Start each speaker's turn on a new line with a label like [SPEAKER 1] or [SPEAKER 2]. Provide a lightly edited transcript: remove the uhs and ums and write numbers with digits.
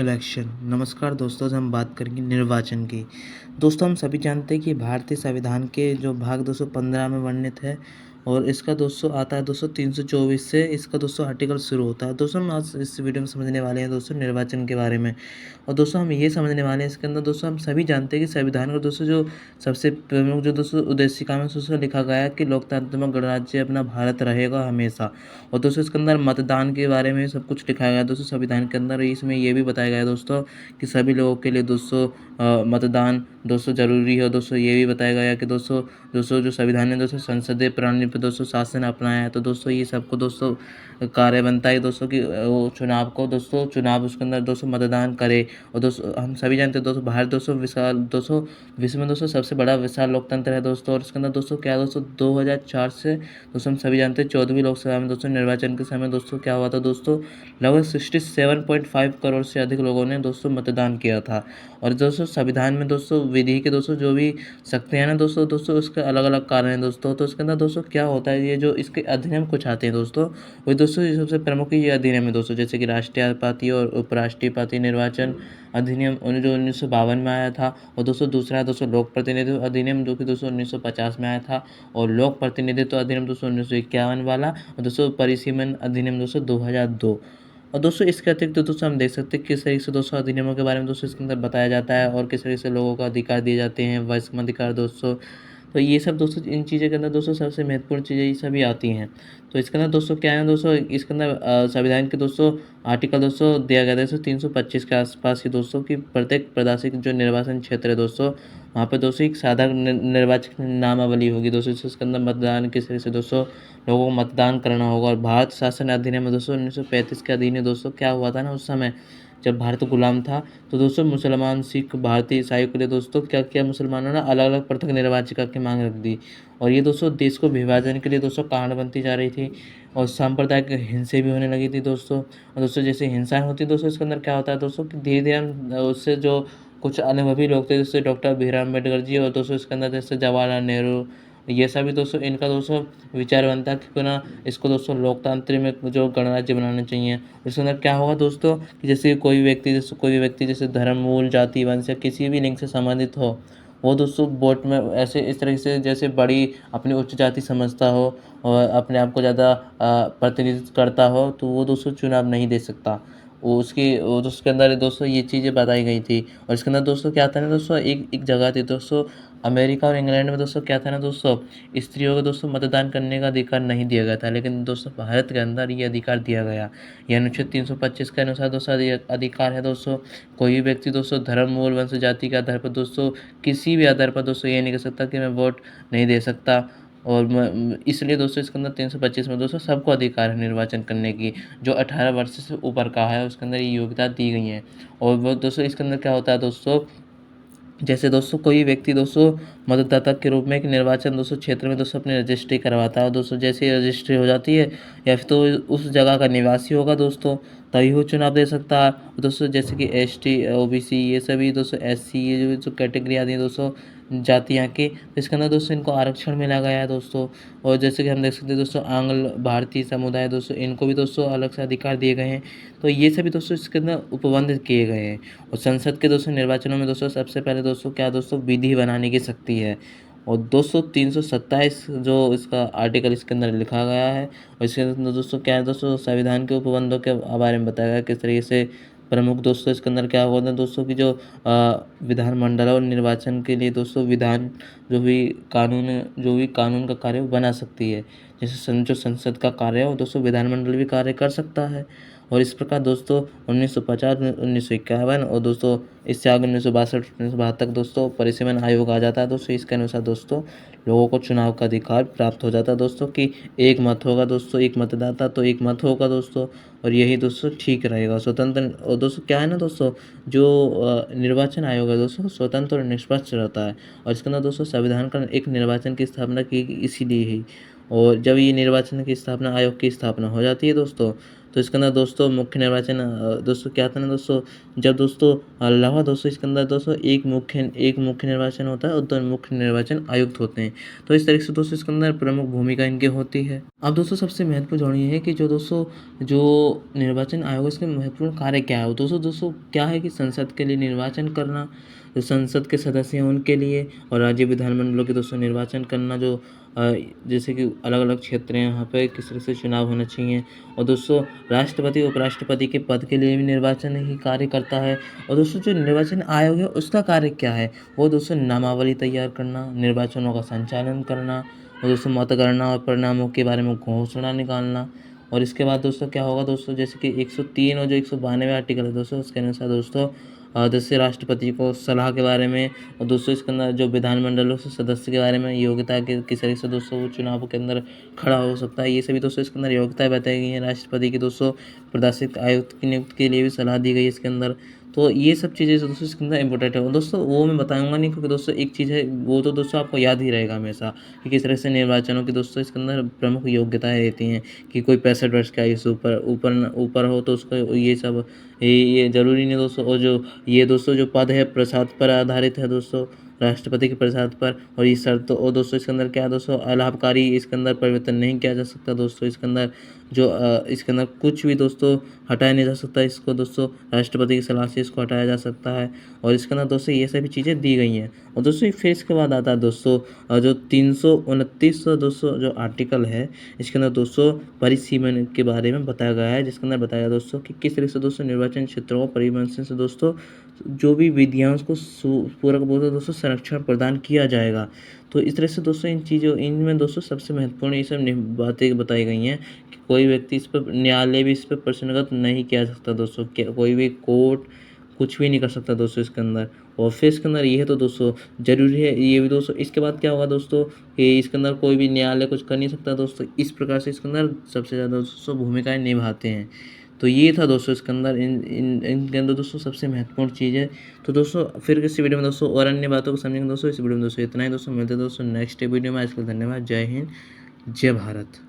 [SPEAKER 1] Election. नमस्कार दोस्तों, आज हम बात करेंगे निर्वाचन की। दोस्तों, हम सभी जानते हैं कि भारतीय संविधान के जो भाग 215 में वर्णित है और इसका दोस्तों आता है दोस्तों 324 से इसका दोस्तों आर्टिकल शुरू होता है। दोस्तों, हम आज इस वीडियो में समझने वाले हैं दोस्तों निर्वाचन के बारे में। और दोस्तों हम ये समझने वाले हैं इसके अंदर दोस्तों हम सभी जानते हैं कि संविधान का दोस्तों जो सबसे प्रमुख जो दोस्तों उद्देशिका में उसमें लिखा गया है कि लोकतंत्रात्मक गणराज्य अपना भारत रहेगा हमेशा। और दोस्तों इसके अंदर मतदान के बारे में सब कुछ लिखा गया है दोस्तों संविधान के अंदर। इसमें ये भी बताया गया है दोस्तों कि सभी लोगों के लिए दोस्तों मतदान दोस्तों ज़रूरी है। दोस्तों ये भी बताया गया है कि दोस्तों दोस्तों जो संविधान ने दोस्तों संसदीय प्रणाली पर दोस्तों शासन अपनाया है। तो दोस्तों ये सबको दोस्तों कार्य बनता है दोस्तों कि वो चुनाव को दोस्तों चुनाव उसके अंदर दोस्तों मतदान करे। और दोस्तों हम सभी जानते हैं दोस्तों भारत दोस्तों विशाल दोस्तों विश्व में दोस्तों सबसे बड़ा विशाल लोकतंत्र है दोस्तों। और इसके अंदर दोस्तों क्या है दोस्तों 2004 से दोस्तों हम सभी जानते हैं 14वीं लोकसभा में दोस्तों निर्वाचन के समय दोस्तों क्या हुआ था दोस्तों लगभग 67.5 करोड़ से अधिक लोगों ने दोस्तों मतदान किया था। और दोस्तों संविधान में दोस्तों विधि के दोस्तों जो भी शक्तियाँ हैं दोस्तों दोस्तों उसके अलग अलग कारण हैं दोस्तों। तो इसके अंदर दोस्तों क्या होता है ये जो इसके अधिनियम कुछ आते हैं दोस्तों वही दोस्तों ये सबसे प्रमुख ये अधिनियम है दोस्तों, जैसे कि राष्ट्रपति और उपराष्ट्रपति निर्वाचन अधिनियम जो 1952 में आया था। और दोस्तों दूसरा है दोस्तों लोक प्रतिनिधित्व अधिनियम जो कि दोस्तों 1950 में आया था। और लोक प्रतिनिधित्व अधिनियम दोस्तों 1951 वाला। और दोस्तों परिसीमन अधिनियम दोस्तों 2002। और दोस्तों इसके अतिरिक्त दोस्तों हम देख सकते हैं किस तरीके से दोस्तों अधिनियमों के बारे में दोस्तों इसके अंदर बताया जाता है और किस तरीके से लोगों को अधिकार दिए जाते हैं, वयस्क अधिकार दोस्तों। तो ये सब दोस्तों इन चीज़ों के अंदर दोस्तों सबसे महत्वपूर्ण चीज़ें ये सभी आती हैं। तो इसके अंदर दोस्तों क्या है दोस्तों इसके अंदर संविधान के दोस्तों आर्टिकल दोस्तों दिया गया था दोस्तों 325 के आसपास ही दोस्तों कि प्रत्येक प्रदेशिक जो निर्वाचन क्षेत्र है दोस्तों वहाँ पे दोस्तों एक साधारण निर्वाचक नामावली होगी दोस्तों, इसके अंदर मतदान किस तरह से दोस्तों लोगों को मतदान करना होगा। और भारत शासन अधिनियम में दोस्तों 1935 के अधीन दोस्तों क्या हुआ था ना उस समय जब भारत गुलाम था। तो दोस्तों मुसलमान सिख भारतीय ईसाइयों के लिए दोस्तों क्या किया मुसलमानों ने अलग अलग पृथक निर्वाचिका की मांग रख दी। और ये दोस्तों देश को विभाजन के लिए दोस्तों कारण बनती जा रही थी और सांप्रदायिक हिंसा भी होने लगी थी दोस्तों। और दोस्तों जैसे हिंसा होती है दोस्तों इसके अंदर क्या होता है दोस्तों कि धीरे धीरे हम उससे जो कुछ अनुभवी लोग थे जैसे डॉक्टर भीमराव अम्बेडकर जी और दोस्तों इसके अंदर जैसे जवाहरलाल नेहरू ये सभी दोस्तों इनका दोस्तों विचार बनता है कि क्यों ना इसको दोस्तों लोकतंत्र में जो गणराज्य बनाना चाहिए। इसके अंदर क्या होगा दोस्तों कि जैसे कोई भी व्यक्ति जैसे धर्म मूल जाति वंश या किसी भी लिंग से संबंधित हो वो दोस्तों वोट में ऐसे इस तरह से जैसे बड़ी अपनी उच्च जाति समझता हो और अपने आप को ज़्यादा प्रतिनिधित्व करता हो तो वो दोस्तों चुनाव नहीं दे सकता। वो तो उसके अंदर दोस्तों ये चीज़ें बताई गई थी। और इसके अंदर दोस्तों क्या था ना दोस्तों एक जगह थी दोस्तों अमेरिका और इंग्लैंड में दोस्तों क्या था ना दोस्तों स्त्रियों को दोस्तों मतदान करने का अधिकार नहीं दिया गया था, लेकिन दोस्तों भारत के अंदर ये अधिकार दिया गया। यह अनुच्छेद 325 के अनुसार दोस्तों अधिकार है दोस्तों कोई भी व्यक्ति दोस्तों धर्म मूल वंश जाति के आधार पर दोस्तों किसी भी आधार पर दोस्तों ये नहीं कह सकता कि मैं वोट नहीं दे सकता। और इसलिए दोस्तों इसके अंदर 325 में दोस्तों सबको अधिकार है निर्वाचन करने की जो 18 वर्ष से ऊपर का है उसके अंदर ये योग्यता दी गई है। और वो दोस्तों इसके अंदर क्या होता है दोस्तों जैसे दोस्तों कोई व्यक्ति दोस्तों मतदाता के रूप में एक निर्वाचन दोस्तों क्षेत्र में दोस्तों अपनी रजिस्ट्री करवाता है और दोस्तों जैसे ही रजिस्ट्री हो जाती है या फिर तो उस जगह का निवासी होगा दोस्तों तभी वो चुनाव दे सकता है। दोस्तों जैसे कि एसटी ओबीसी ये सभी दोस्तों एससी ये जो कैटेगरी आती है दोस्तों जातियाँ की तो इसके अंदर दोस्तों इनको आरक्षण मिला गया है दोस्तों। और जैसे कि हम देख सकते हैं दोस्तों आंग्ल भारतीय समुदाय दोस्तों इनको भी दोस्तों अलग से अधिकार दिए गए हैं। तो ये सभी दोस्तों इसके अंदर उपबंधित किए गए हैं। और संसद के दोस्तों निर्वाचनों में दोस्तों सबसे पहले दोस्तों क्या दोस्तों विधि बनाने की शक्ति है। और दोस्तों 327 जो इसका आर्टिकल इसके अंदर लिखा गया है और इसके अंदर दोस्तों क्या है दोस्तों संविधान के उपबंधों के बारे में बताया गया किस तरीके से प्रमुख दोस्तों इसके अंदर क्या होता है दोस्तों की जो विधानमंडल और निर्वाचन के लिए दोस्तों विधान जो भी कानून का कार्य वो बना सकती है। जैसे जो संसद का कार्य है वो दोस्तों विधानमंडल भी कार्य कर सकता है। और इस प्रकार दोस्तों 1950 में 1951 और दोस्तों इससे आगे 1962 दोस्तों परिसीमन आयोग आ जाता है दोस्तों। इसके अनुसार दोस्तों लोगों को चुनाव का अधिकार प्राप्त हो जाता है दोस्तों कि एक मत होगा दोस्तों एक मतदाता तो एक मत होगा दोस्तों। और यही दोस्तों ठीक रहेगा स्वतंत्र। और दोस्तों क्या है ना दोस्तों जो निर्वाचन आयोग है दोस्तों स्वतंत्र और निष्पक्ष रहता है। और इसके अंदर दोस्तों संविधान का एक निर्वाचन की स्थापना की इसीलिए ही। और जब ये निर्वाचन की स्थापना आयोग की स्थापना हो जाती है दोस्तों तो इसके अंदर दोस्तों मुख्य निर्वाचन दोस्तों क्या था ना दोस्तों, जब दोस्तों अलावा दोस्तों इसके अंदर दोस्तों एक मुख्य निर्वाचन होता है और 2 मुख्य निर्वाचन आयुक्त होते हैं। तो इस तरीके से दोस्तों इसके अंदर प्रमुख भूमिका इनकी होती है। अब दोस्तों सबसे महत्वपूर्ण जोड़ ये है कि जो निर्वाचन आयोग है इसके महत्वपूर्ण कार्य क्या है? दोस्तों क्या है कि संसद के लिए निर्वाचन करना, जो संसद के सदस्य हैं उनके लिए, और राज्य विधानमंडलों के दोस्तों निर्वाचन करना, जो जैसे कि अलग-अलग क्षेत्र हैं वहाँ पे किस तरह से चुनाव होना चाहिए। और दोस्तों राष्ट्रपति, उपराष्ट्रपति के पद के लिए भी निर्वाचन ही कार्य करता है। और दोस्तों जो निर्वाचन आयोग है उसका कार्य क्या है? वो दोस्तों नामावली तैयार करना, निर्वाचनों का संचालन करना, और दोस्तों मतगणना और परिणामों के बारे में घोषणा निकालना। और इसके बाद दोस्तों क्या होगा दोस्तों, जैसे कि 103 और जो 192 आर्टिकल है दोस्तों, उसके अनुसार दोस्तों जैसे राष्ट्रपति को सलाह के बारे में, और दोस्तों इसके अंदर जो विधानमंडलों से सदस्य के बारे में योग्यता के किस तरह से दोस्तों वो चुनाव के अंदर खड़ा हो सकता है, ये सभी दोस्तों इसके अंदर योग्यताएं बताई गई हैं। राष्ट्रपति की दोस्तों प्रशासनिक आयुक्त की नियुक्ति के लिए भी सलाह दी गई है इसके अंदर। तो ये सब चीज़ें जो दोस्तों इसके अंदर इंपॉर्टेंट है, और दोस्तों वो मैं बताऊंगा नहीं, क्योंकि दोस्तों एक चीज़ है वो तो दोस्तों आपको याद ही रहेगा हमेशा, कि किस तरह से निर्वाचनों की दोस्तों इसके अंदर प्रमुख योग्यताएं रहती हैं, कि कोई 65 वर्ष का आयु से ऊपर ऊपर ऊपर हो तो उसको ये सब ये ज़रूरी नहीं दोस्तों। और जो ये दोस्तों जो पद है प्रसाद पर आधारित है दोस्तों, राष्ट्रपति के प्रसाद पर। और ये शर्त, और दोस्तों इसके अंदर क्या है दोस्तों, अलाभकारी इसके अंदर परिवर्तन नहीं किया जा सकता दोस्तों। इसके अंदर जो इसके अंदर कुछ भी दोस्तों हटाया नहीं जा सकता इसको दोस्तों, राष्ट्रपति की सलाह से इसको हटाया जा सकता है। और इसके अंदर दोस्तों ये सभी चीज़ें दी गई हैं। और दोस्तों फिर इसके बाद आता है दोस्तों जो 329 दोस्तों जो आर्टिकल है, इसके अंदर दोस्तों परिसीमन के बारे में बताया गया है, जिसके अंदर बताया गया दोस्तों कि किस तरह से दोस्तों निर्वाचन क्षेत्रों को परिवहन से दोस्तों जो भी विधियां को पूरक बोलते दोस्तों संरक्षण प्रदान किया जाएगा। तो इस तरह से दोस्तों इनमें दोस्तों सबसे महत्वपूर्ण ये सब बातें बताई गई हैं कि कोई व्यक्ति इस पर न्यायालय भी इस पर प्रश्नगत नहीं किया जा सकता दोस्तों, कोई भी कोर्ट कुछ भी नहीं कर सकता दोस्तों इसके अंदर। और फिर इसके अंदर ये है तो दोस्तों ज़रूरी है ये भी दोस्तों। इसके बाद क्या होगा दोस्तों कि इसके अंदर कोई भी न्यायालय कुछ कर नहीं सकता दोस्तों। इस प्रकार से इसके अंदर सबसे ज़्यादा दोस्तों भूमिकाएं निभाते हैं। तो ये था दोस्तों इसके अंदर इनके अंदर दोस्तों सबसे महत्वपूर्ण चीज़ है। तो दोस्तों फिर किसी वीडियो में दोस्तों और अन्य बातों को समझेंगे दोस्तों। इस वीडियो में दोस्तों इतना ही दोस्तों, मिलते हैं दोस्तों नेक्स्ट वीडियो में। आज के लिए धन्यवाद। जय हिंद, जय भारत।